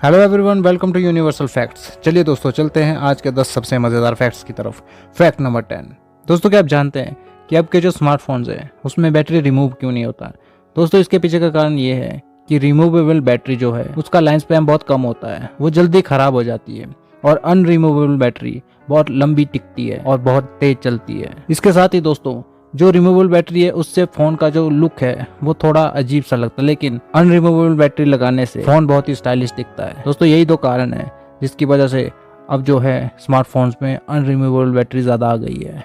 Hello everyone, welcome to universal facts. चलिए दोस्तों, चलते हैं आज के 10 सबसे मज़ेदार फैक्ट्स की तरफ। Fact number 10। दोस्तों, क्या आप जानते हैं कि अब के जो स्मार्टफोन्स हैं उसमें बैटरी रिमूव क्यों नहीं होता? दोस्तों, इसके पीछे का कारण ये है कि रिमूवेबल बैटरी जो है उसका लाइफ स्पैन बहुत कम होता है, वो जल्दी ख़राब हो जाती है, और अनरिमूवेबल बैटरी बहुत लंबी टिकती है और बहुत तेज चलती है। इसके साथ ही दोस्तों, जो रिमूवेबल बैटरी है उससे फ़ोन का जो लुक है वो थोड़ा अजीब सा लगता है, लेकिन अनरिमूवेबल बैटरी लगाने से फ़ोन बहुत ही स्टाइलिश दिखता है। दोस्तों, यही दो कारण है जिसकी वजह से अब जो है स्मार्टफोन्स में अनरिमूवेबल बैटरी ज़्यादा आ गई है।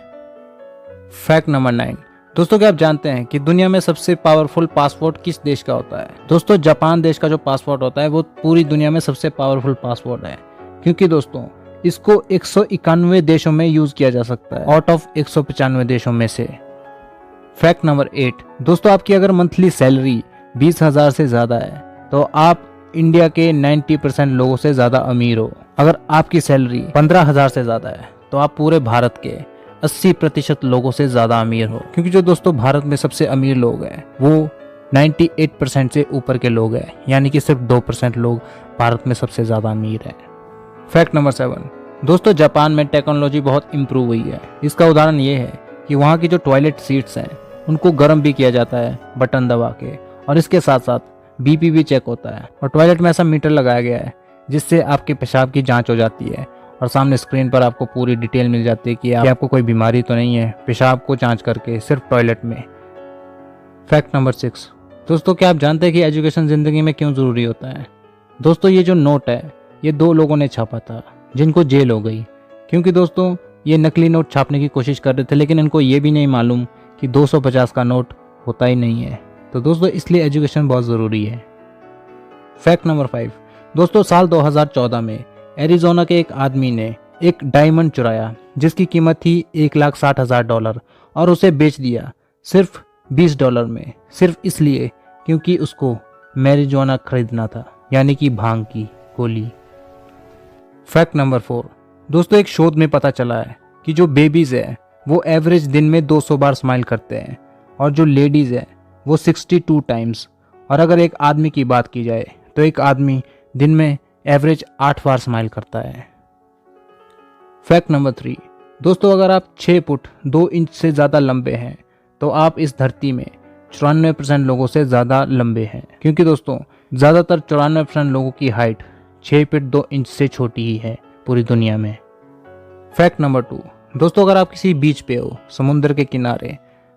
Fact number 9। दोस्तों, क्या आप जानते हैं कि दुनिया में सबसे पावरफुल पासपोर्ट किस देश का होता है? दोस्तों, जापान देश का जो पासपोर्ट होता है वो पूरी दुनिया में सबसे पावरफुल पासपोर्ट है, क्योंकि दोस्तों इसको 191 देशों में यूज किया जा सकता है आउट ऑफ 195 देशों में से। Fact number 8। दोस्तों, आपकी अगर मंथली सैलरी 20,000 से ज़्यादा है तो आप इंडिया के 90% लोगों से ज़्यादा अमीर हो। अगर आपकी सैलरी 15,000 से ज़्यादा है तो आप पूरे भारत के 80% लोगों से ज़्यादा अमीर हो, क्योंकि जो दोस्तों भारत में सबसे अमीर लोग हैं वो 98% से ऊपर के लोग हैं, यानी कि सिर्फ 2% लोग भारत में सबसे ज़्यादा अमीर हैं। Fact number 7। दोस्तों, जापान में टेक्नोलॉजी बहुत इम्प्रूव हुई है। इसका उदाहरण ये है कि वहाँ की जो टॉयलेट सीट्स हैं उनको गर्म भी किया जाता है बटन दबा के, और इसके साथ साथ बीपी भी चेक होता है, और टॉयलेट में ऐसा मीटर लगाया गया है जिससे आपके पेशाब की जांच हो जाती है, और सामने स्क्रीन पर आपको पूरी डिटेल मिल जाती है कि आपको कोई बीमारी तो नहीं है, पेशाब को जांच करके सिर्फ टॉयलेट में। Fact number 6। दोस्तों, क्या आप जानते हैं कि एजुकेशन ज़िंदगी में क्यों ज़रूरी होता है? दोस्तों, ये जो नोट है ये 2 लोगों ने छापा था जिनको जेल हो गई, क्योंकि दोस्तों ये नकली नोट छापने की कोशिश कर रहे थे, लेकिन इनको ये भी नहीं मालूम कि 250 का नोट होता ही नहीं है। तो दोस्तों इसलिए एजुकेशन बहुत ज़रूरी है। Fact number 5। दोस्तों, साल 2014 में एरिज़ोना के एक आदमी ने एक डायमंड चुराया जिसकी कीमत थी $1,60,000 और उसे बेच दिया सिर्फ $20 में, सिर्फ इसलिए क्योंकि उसको मैरिजुआना खरीदना था, यानी कि भांग की गोली। Fact number 4। दोस्तों, एक शोध में पता चला है कि जो बेबीज़ है वो एवरेज दिन में 200 बार स्माइल करते हैं, और जो लेडीज़ है वो 62 टाइम्स, और अगर एक आदमी की बात की जाए तो एक आदमी दिन में एवरेज 8 बार स्माइल करता है। Fact number 3। दोस्तों, अगर आप 6 फुट 2 इंच से ज़्यादा लंबे हैं तो आप इस धरती में 94% लोगों से ज़्यादा लंबे हैं, क्योंकि दोस्तों ज़्यादातर 94% लोगों की हाइट 6 फीट 2 इंच से छोटी ही है पूरी दुनिया में। Fact number 2। दोस्तों, अगर आप किसी बीच पे हो, समुद्र के किनारे,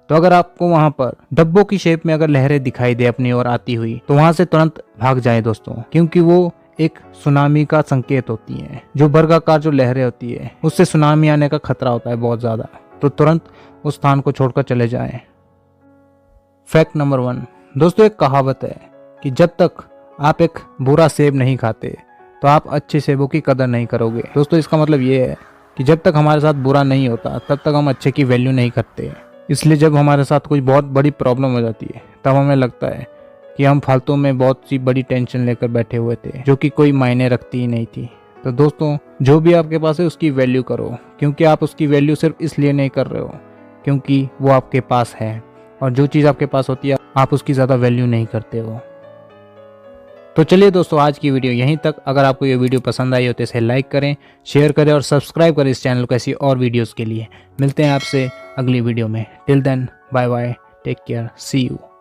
तो अगर आपको वहां पर डब्बों की शेप में अगर लहरें दिखाई दे अपनी ओर आती हुई तो वहां से तुरंत भाग जाएं दोस्तों, क्योंकि वो एक सुनामी का संकेत होती हैं। जो वर्गाकार जो लहरें होती है उससे सुनामी आने का खतरा होता है बहुत ज्यादा, तो तुरंत उस स्थान को छोड़कर चले जाएं। Fact number 1। दोस्तों, एक कहावत है कि जब तक आप एक बुरा सेब नहीं खाते तो आप अच्छे सेबों की कदर नहीं करोगे। दोस्तों, इसका मतलब ये है कि जब तक हमारे साथ बुरा नहीं होता तब तक हम अच्छे की वैल्यू नहीं करते। इसलिए जब हमारे साथ कोई बहुत बड़ी प्रॉब्लम हो जाती है तब हमें लगता है कि हम फालतू में बहुत सी बड़ी टेंशन लेकर बैठे हुए थे जो कि कोई मायने रखती ही नहीं थी। तो दोस्तों, जो भी आपके पास है उसकी वैल्यू करो, क्योंकि आप उसकी वैल्यू सिर्फ इसलिए नहीं कर रहे हो क्योंकि वो आपके पास है, और जो चीज़ आपके पास होती है आप उसकी ज़्यादा वैल्यू नहीं करते हो। तो चलिए दोस्तों, आज की वीडियो यहीं तक। अगर आपको ये वीडियो पसंद आई हो तो इसे लाइक करें, शेयर करें और सब्सक्राइब करें इस चैनल को ऐसी और वीडियोस के लिए। मिलते हैं आपसे अगली वीडियो में। Till then, bye bye, take care, see you.